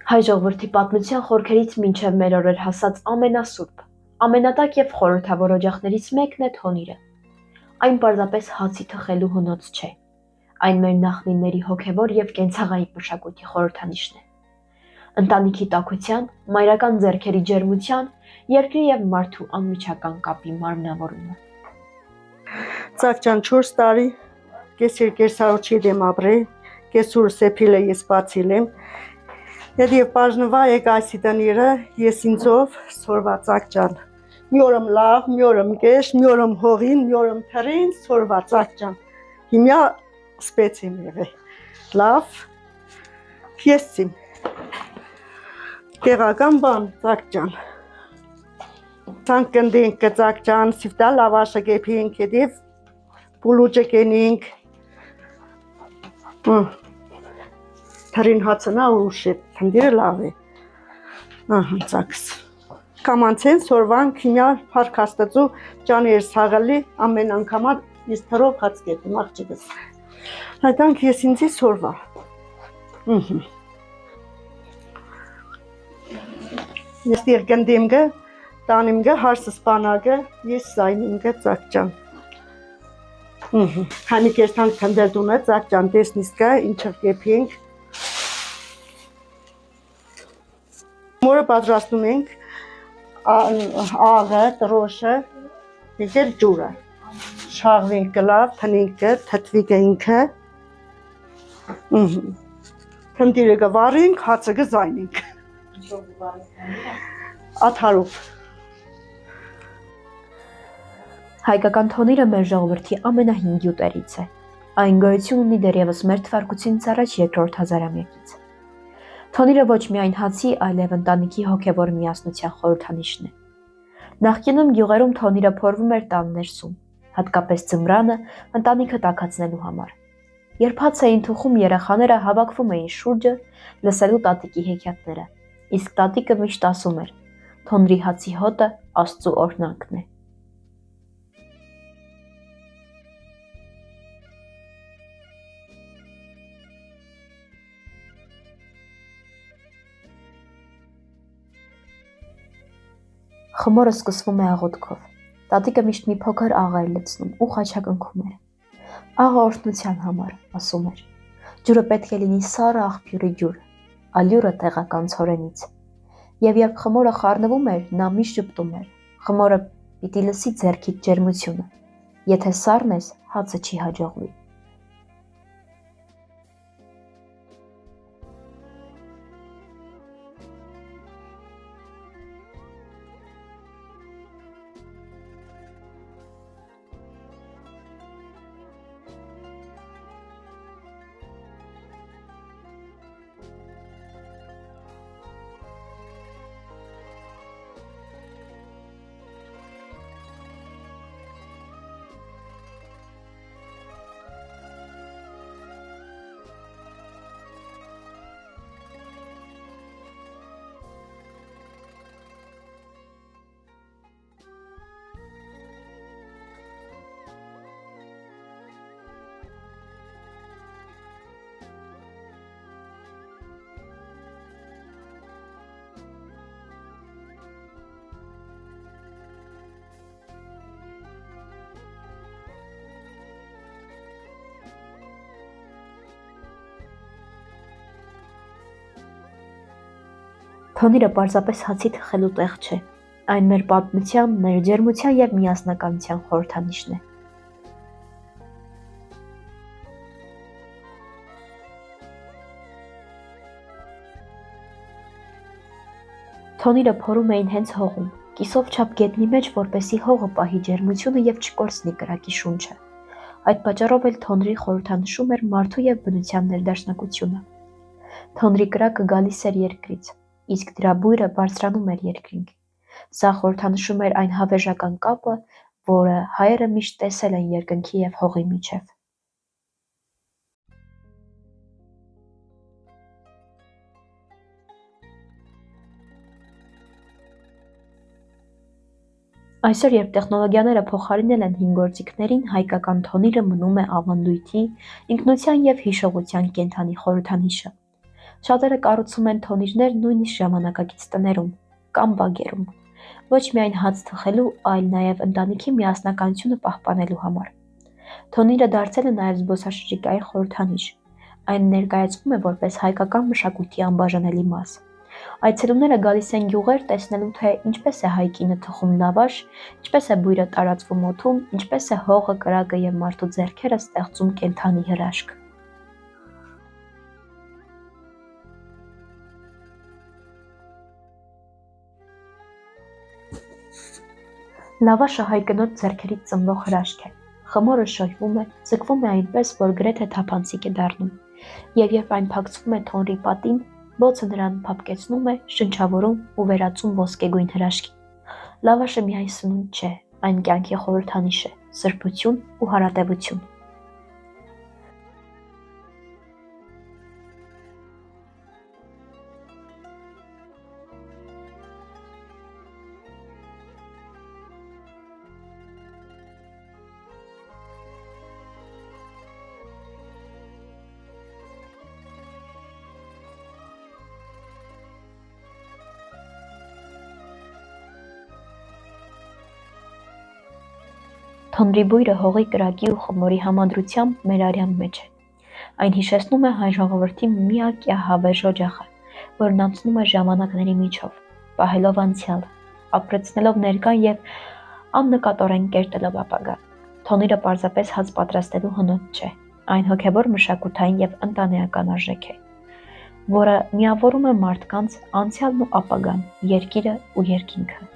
Հայ ժողովրդի պատմության խորքերից մինչև մեր օրեր հասած ամենասուրբ, ամենատակ և խորհրդավոր օջախներից մեկն է թոնիրը։ Այն պարզապես հացի թխելու հնոց չէ։ Այն մեր նախնիների հոգևոր և կենցաղային մշակույթի խորհրդանիշն է։ Ընտանիքի տաքության, մայրական ձեռքերի ջերմության, երկրի և մարդու անմիջական կապի մարմնավորումը։ Ծաղկան 4 տարի, կես երկերսարոչի դեմ ապրե, կեսուր սեփիլը ես բացիլեմ, և պաժնվա եկ այսի տնիրը ես ինձով սորվա ծաղկան, մի օրմ լավ, մի օրմ կեշ, մի օրմ հողին, մի օրմ թրին, սորվա ծաղկան, հիմյա սպեց եմ եղե, լավ, պիեսցիմ, կեղական բան ծաղկան, Ցանկ կնդենք կծաղկան, սիվտա լավաշը կեփինք, հետև պուլուջը կենինք, թրին հացնա ուշ է, թնդիրը լավ է, ծաղկս, կամանցեն սորվանք, հիմյա պարկ հաստծու ճան էր սաղալի, ամեն անգամատ ես թրով հաց կետում, աղջիկս, հայտանք ես ինձի սորվա, ես դիր կնդեմ գը, տանիմ գը, հարսս պանագը, ես զայնիմ գը ծաղկան, Հանի կերտանք թնդել դունը ծաղկան տեսնիս կա, ինչը կեփինք, մորը պատրաստում ենք աղը, տրոշը, եկել ջուրը, շաղվենք կլավ, թնենք կը, թթվի կը ինքը, թնդիրը կվարինք, հացը կզայնենք, աթարով, Հայկական թոնիրը մեր ժողովրդի ամենահին գյուտերից է։ Այն գոյություն ունի դեռևս մեր թվարկությունից առաջ երկրորդ հազարամյակից։ Թոնիրը ոչ միայն հացի, այլև ընտանիքի հոգևոր միասնության խորհրդանիշն է։ Նախկինում գյուղերում թոնիրը փորվում էր տան ներսում, հատկապես ձմռանը ընտանիքը տաքացնելու համար։ Երբ հաց էին թխում, երեխաները հավաքվում էին շուրջը, լսելու տատիկի հեքիաթները, իսկ տատիկը միշտ ասում էր. «Թոնրի հացի հոտը Աստծու օրհնանքն է»։ Խմորը սկսվում է աղոթքով։ Տատիկը միշտ մի փոքր աղ էր լցնում ու խաչակնքում էր։ Աղը օրհնության համար, ասում էր։ Ջուրը պետք է լինի սառը աղբյուրի ջուր, ալյուրը տեղական ցորենից։ Եվ երբ խմորը խառնվում էր, նա միշտ ժպտում էր. խմորը պիտի լսի ձեռքիդ ջերմությունը։ Եթե սառն ես, հացը չի հաջողվի։ Թոնիրը պարզապես հացի թխելու տեղ չէ, այն մեր պատմության, մեր ջերմության և միասնականության խորհրդանիշն է։ Թոնիրը փորում էին հենց հողում, կիսով չափ գետնի մեջ, որպեսզի հողը պահի ջերմությունը և չկորցնի կրակի շունչը։ Այդ պատճառով էլ թոնրի խորհրդանշում էր մարդու և բնության ներդաշնակությունը։ Թոնրի կրակը գալիս էր երկրից, իսկ դրա բույրը բարձրանում էր երկրին։ Սա խորհրդանշում էր այն հավերժական կապը, որը հայերը միշտ տեսել են երկնքի և հողի միջև։ Այսօր, երբ տեխնոլոգիաները փոխարինել են հին գործիքներին, հայկական թոնիրը մնում է ավանդույթի, ինքնության և հիշողության կենդանի խորհրդանիշը։ Շատերը կառուցում են թոնիրներ նույնիսկ ժամանակակից տներում կամ բակերում, ոչ միայն հաց թխելու, այլ նաև ընտանիքի միասնականությունը պահպանելու համար։ Թոնիրը դարձել է նաև զբոսաշրջիկային խորհրդանիշ։ Այն ներկայացվում է որպես հայկական մշակույթի անբաժանելի մաս։ Այցելուները գալիս են գյուղեր տեսնելու, թե ինչպես է հայ կինը թխում լավաշ, ինչպես է բույրը տարածվում օդում, ինչպես է հողը, կրակը և մարդու ձեռքերը ստեղծում կենդանի հրաշք։ Լավաշը հայ կնոջ ձեռքերից ծնվող հրաշք է։ Խմորը շոյվում է, ձգվում է այնպես, որ գրեթե թափանցիկ է դառնում, և երբ այն փակցվում է թոնրի պատին, բոցը նրան փափկեցնում է, շնչավորում ու վերածում ոսկեգույն հրաշքի։ Լավաշը միայն սնունդ չէ, այն կյանքի խորհրդանիշ է, սրբություն ու հարատևություն։ Թոնրի բույրը հողի, կրակի ու խմորի համադրությամբ մեր արյան մեջ է։ Այն հիշեցնում է հայ ժողովրդի միակ հավերժ օջախը, որն անցնում է ժամանակների միջով, պահելով անցյալը, ապրեցնելով ներկան և աննկատորեն կերտելով ապագան։ Թոնիրը պարզապես հաց պատրաստելու հնոց չէ, այն հոգևոր, մշակութային և ընտանեկան արժեք է, որը միավորում է մարդկանց, անցյալն ու ապագան, երկիրը ու երկինքը։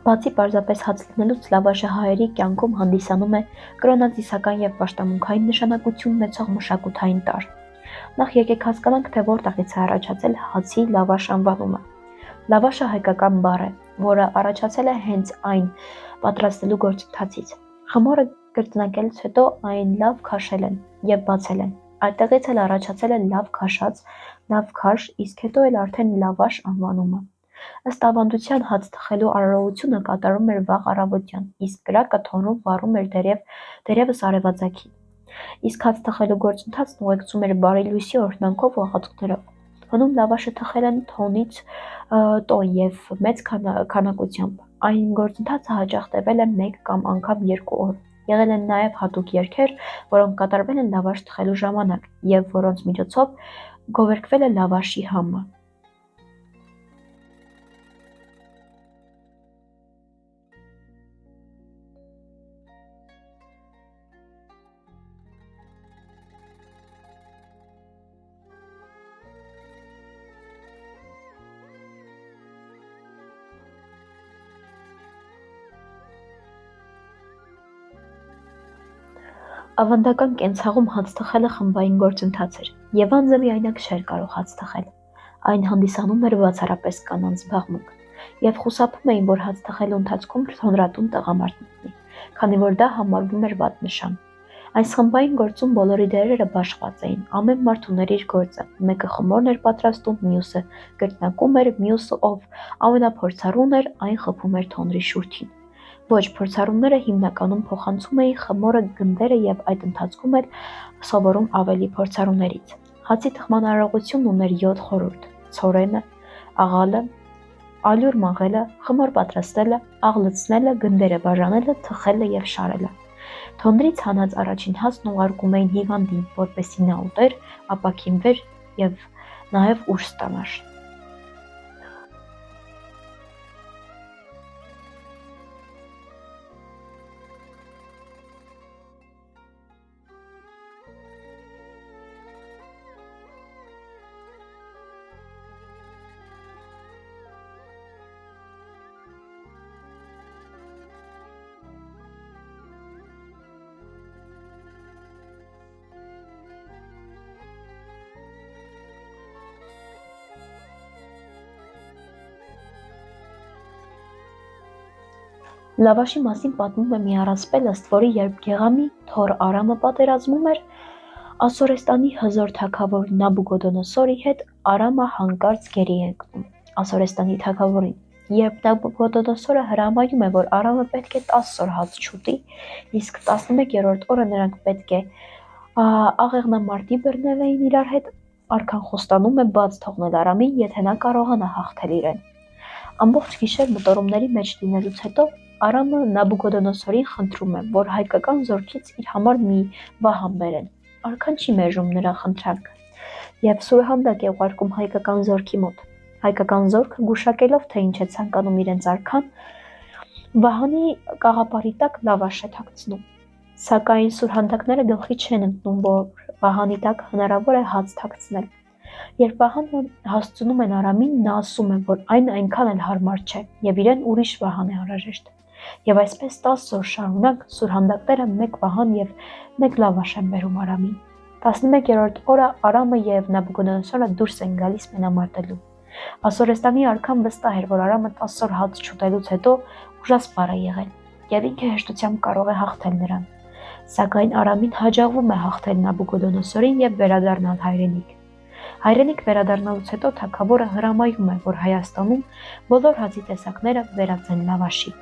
Բացի պարզապես հաց լինելուց, լավաշը հայերի կյանքում հանդիսանում է կրոնածիսական և պաշտամունքային նշանակություն ունեցող մշակութային տարր։ Նախ եկեք հասկանանք, թե որտեղից է առաջացել հացի լավաշ անվանումը։ Լավաշը հայկական բառ է, որը առաջացել է հենց այն պատրաստելու գործընթացից։ Խմորը կրկնակելուց հետո այն լավ քաշել են և բացել են։ Այդտեղից էլ առաջացել է լավ քաշած, լավ քաշ, իսկ հետո էլ արդեն լավաշ անվանումը։ Ըստ ավանդության հաց թխելու արարողությունը կատարվում էր վաղ առավոտյան, իսկ կրակը թոնրում վառում էր դեռևս արևածագին։ Իսկ հաց թխելու գործընթացն ուղեկցում էր բարի լույսի օրհնանքով ու աղոթքներով։ Հնում լավաշը թխել են թոնից տոն և մեծ քանակությամբ։ Այն գործընթացը հաճախ տևել է 1 կամ անգամ 2 օր։ Եղել են նաև հատուկ երգեր, որոնք կատարվել են լավաշ թխելու ժամանակ և որոնց միջոցով գովերգվել է լավաշի համը։ Ավանդական կենցաղում հաց թխելը խմբային գործընթաց էր, եւ անձը միայնակ չէր կարող հաց թխել։ Այն հանդիսանում էր բացառապես կանանց զբաղմունք, եւ խուսափում էին, որ հաց թխելու ընթացքում թոնրատուն տղամարդ մտնի, քանի որ դա համարվում էր վատ նշան։ Այս խմբային գործում բոլորի դերերը բաշխված էին, ամեն մարդ ուներ իր գործը, մեկը խմորն էր պատրաստում, մյուսը գրտնակում էր, մյուսը, ով ամենափորձառուն էր, այն խփում էր թոնրի շուրթին։ Ոչ փորձառուները հիմնականում փոխանցում էին խմորը գնդերը եւ այդ ընթացքում էլ սովորում ավելի փորձառուներից։ Հացի թխման արարողությունն ուներ 7 խորհուրդ՝ ցորենը, աղալը, ալյուր մաղելը, խմոր պատրաստելը, աղ լցնելը, գնդերը բաժանելը, թխելը եւ շարելը։ Թոնրից հանած առաջին հացն ուղարկում էին հիվանդին, որպեսզի նա ուտեր, ապաքինվեր եւ նաեւ ուժ ստանար։ Լավաշի մասին պատմում է մի առասպել, ըստ որի երբ Գեղամի թոռ Արամը պատերազմում էր Ասորեստանի հզոր թագավոր Նաբուկոդոնոսորի հետ, Արամը հանկարծ գերի է ընկնում Ասորեստանի թագավորին։ Երբ Նաբուկոդոնոսորը հրամայում է, որ Արամը պետք է 10 օր հաց չուտի, իսկ 11-րդ օրը նրանք պետք է աղեղնամարտի բռնվեին իրար հետ, արքան խոստանում է բաց թողնել Արամին, եթե նա կարողանա հաղթել իրեն։ Ամբողջ գիշեր մտորումների մեջ լինելուց հետո Արամը Նաբուկոդոնոսորին խնդրում է, որ հայկական զորքից իր համար մի վահան բերեն։ Արքան չի մերժում նրա խնդրանքը եւ սուրհանդակ է ուղարկում հայկական զորքի մոտ։ Հայկական զորքը գուշակելով, թե ինչ է ցանկանում իրենց արքան, վահանի կաղապարի տակ լավաշ է թաքցնում։ Սակայն սուրհանդակները գլխի չեն ընկնում, որ վահանի տակ հնարավոր է հաց թաքցնել։ Երբ վահանը հասցնում են Արամին, նա ասում է, որ այն այնքան էլ հարմար չէ եւ իրեն ուրիշ վահան է անհրաժեշտ։ Եվ այսպես 10 օր շարունակ սուրհանդակները մեկ վահան եւ մեկ լավաշ են բերում Արամին։ 11-րդ օրը Արամը եւ Նաբուկոդոնոսորը դուրս են գալիս մենամարտելու։ Ասորեստանի արքան վստահ էր, որ Արամը 10 օր հաց չուտելուց հետո ուժասպառ է եղել եւ ինքը հեշտությամբ կարող է հաղթել նրան։ Սակայն Արամին հաջողվում է հաղթել Նաբուկոդոնոսորին եւ վերադառնալ հայրենիք։ Հայրենիք վերադառնալուց հետո թագավորը հրամայում է, որ Հայաստանում բոլոր հացի տեսակները վերածեն լավաշի։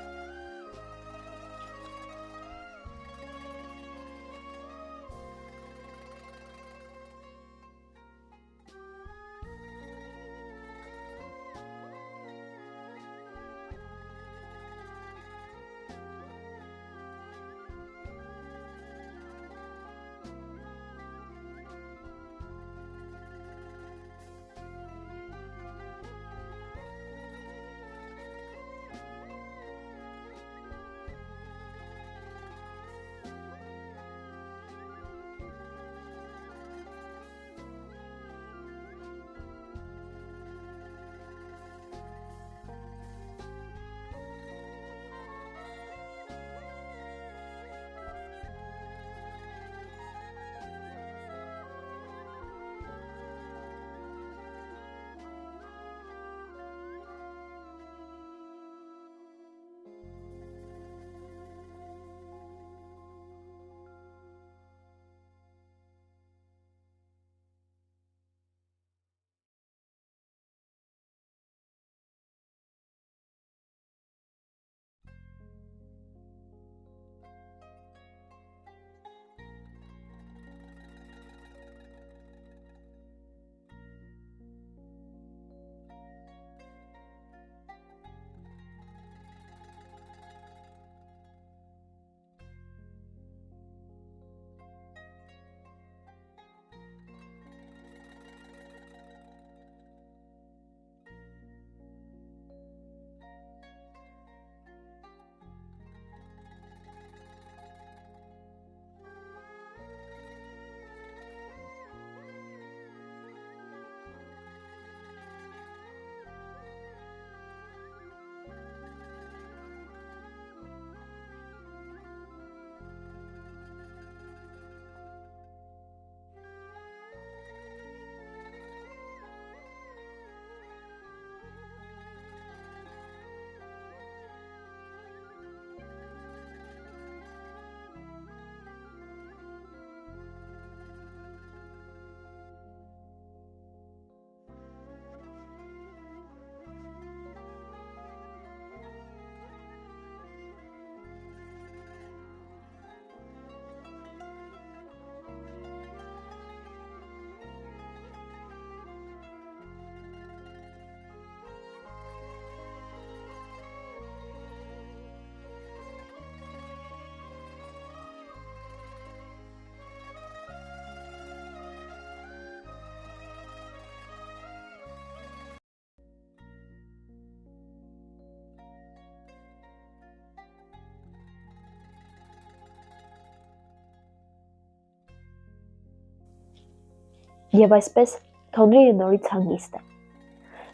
Եվ այսպես Թոնրիը նորից հանգիստ է։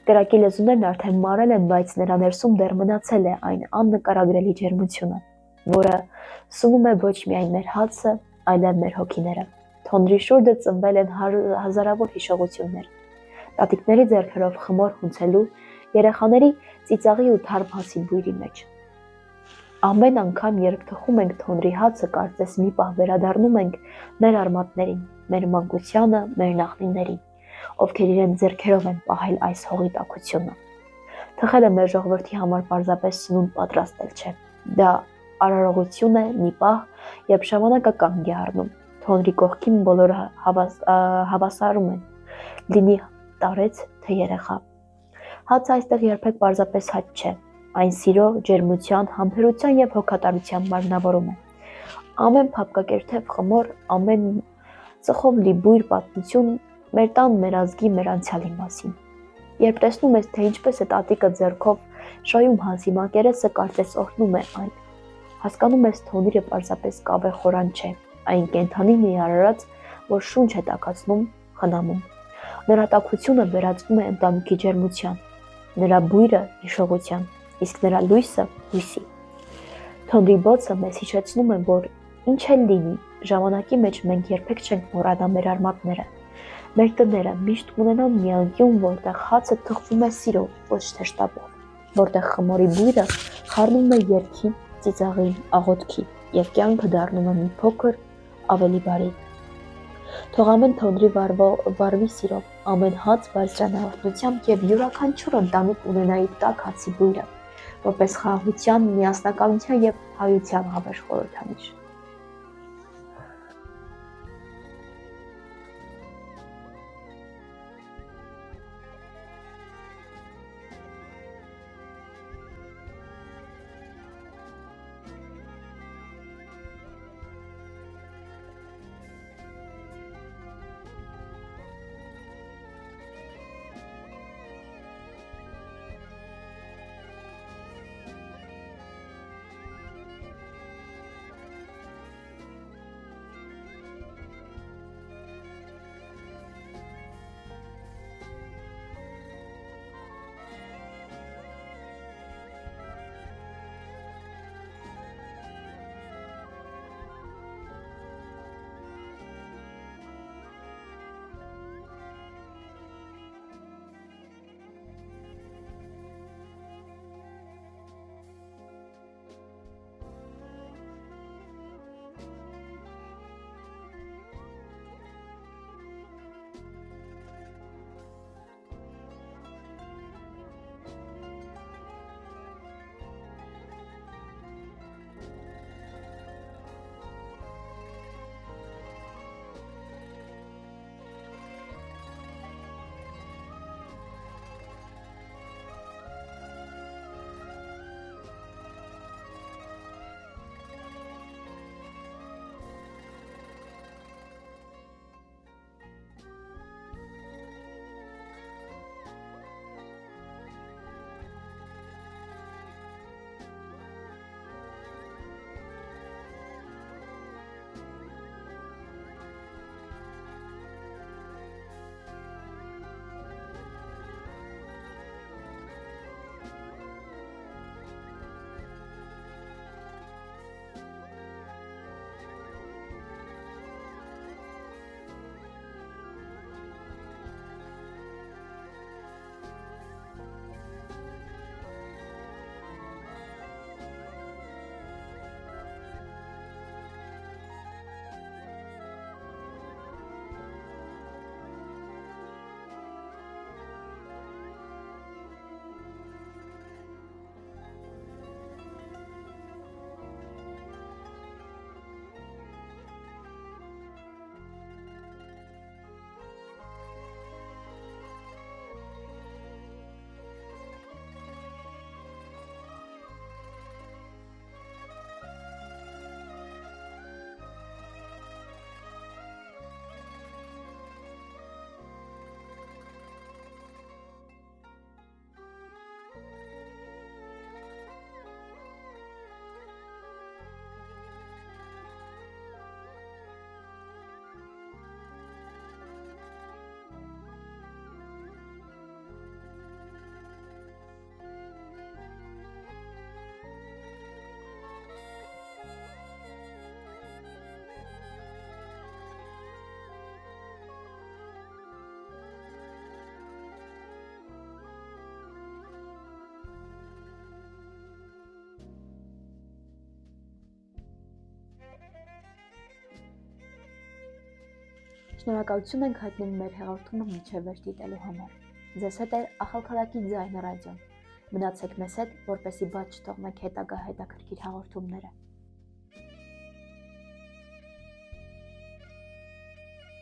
Կրակի լեզուներն արդեն մարել են, բայց նրա ներսում դեռ մնացել է այն աննկարագրելի ջերմությունը, որը սունում է ոչ միայն մեր հացը, այլև մեր հոգիները։ Թոնրի շուրջը ծնվել են հազարավոր հիշողություններ, տատիկների ձեռքերով խմոր հունցելու, երեխաների ծիծաղի ու թարմ հացի բույրի մեջ։ Ամեն անգամ, երբ թխում ենք Թոնրի հացը, կարծես մի պահ վերադառնում ենք մեր արմատներին, մեր մանկությանը, մեր նախնիներին, ովքեր իրենց ձեռքերով են պահել այս հողի տաքությունը։ Թխելը մեր ժողովրդի համար պարզապես սնունդ պատրաստել չէ։ Դա արարողություն է մի պահ, երբ ժամանակը կանգ է առնում։ Թոնրի կողքին բոլորը հավասարում են, լինի տարեց, թե երեխա։ Հացը այստեղ երբեք պարզապես հաց չէ, այն սիրո, ջերմության, համբերության և հոգատարության մարմնավորում է։ Ամեն փափկակերտև խմոր, ամեն ծխով լի բույր պատմություն մեր տան, մեր ազգի, մեր անցյալի մասին։ Երբ տեսնում ես, թե ինչպես է տատիկը ձեռքով շոյում հացի մակերեսը, կարծես օրհնում է այն։ Հասկանում ես, Թոնրիը պարզապես կավե խորան չէ, այն կենդանի մի արարած, որ շունչ է տաքացնում, խնամում։ Նրա տաքությունը վերածվում է ընտանիքի ջերմության, նրա բույրը հիշողության, իսկ նրա լույսը հույսի։ Թոնրի բոցը մեզ հիշեցնում է, որ ինչ էլ լինի, ժամանակի մեջ մենք երբեք չենք մոռանա մեր արմատները, մեր տները միշտ կունենան մի անկյուն, որտեղ հացը թխվում է սիրով, ոչ թե շտապով, որտեղ խմորի բույրը խառնում է երգի, ծիծաղի, աղոթքի, և կյանքը դառնում է մի փոքր ավելի բարի։ Թող ամեն Թոնրի վարվի սիրով, ամեն հաց բարձրանա օրհնությամբ և յուրաքանչյուր ընտանիք ունենա իր տաք հացի բույրը, որպես խաղաղության, միասնականության և հայության հավերժ խորհրդանիշ։ Շնորհակալություն ենք հայտնում մեր հաղորդումը մինչև վերջ դիտելու համար։ Ձեզ հետ է Ախալքալակի ձայնը ռադիոն։ Մնացեք մեզ հետ, որպեսզի բաց չթողնեք հետագա հետաքրքիր հաղորդումները։